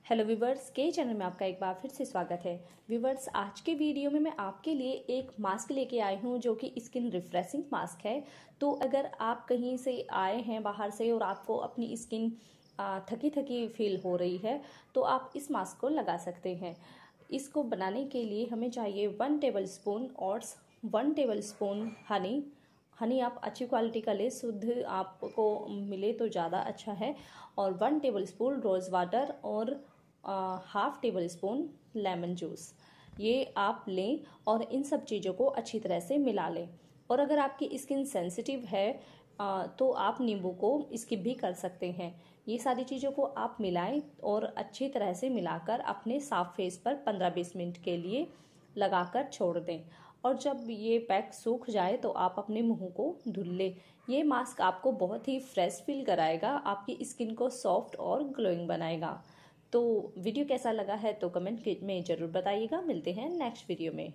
Hello viewers के channel में आपका एक बार फिर से स्वागत है। व्यूवर्स, आज के वीडियो में मैं आपके लिए एक मास्क लेके आई हूँ जो कि स्किन रिफ्रेशिंग मास्क है। तो अगर आप कहीं से आए हैं बाहर से और आपको अपनी स्किन थकी थकी फील हो रही है तो आप इस मास्क को लगा सकते हैं। इसको बनाने के लिए हमें चाहिए 1 table spoon oats, 1 table spoon Honey आप अच्छी क्वालिटी का ले, शुद्ध आपको मिले तो ज़्यादा अच्छा है। और 1 टेबल स्पून रोज़ वाटर और half table spoon lemon juice, ये आप लें और इन सब चीज़ों को अच्छी तरह से मिला लें। और अगर आपकी स्किन सेंसिटिव है तो आप नींबू को स्किप भी कर सकते हैं। ये सारी चीज़ों को आप मिलाएं और अच्छी तरह से मिलाकर अपने साफ फेस पर 15-20 मिनट के लिए लगाकर छोड़ दें। और जब ये पैक सूख जाए तो आप अपने मुंह को धुल लें। ये मास्क आपको बहुत ही फ्रेश फील कराएगा, आपकी स्किन को सॉफ्ट और ग्लोइंग बनाएगा। तो वीडियो कैसा लगा है तो कमेंट में ज़रूर बताइएगा। मिलते हैं नेक्स्ट वीडियो में।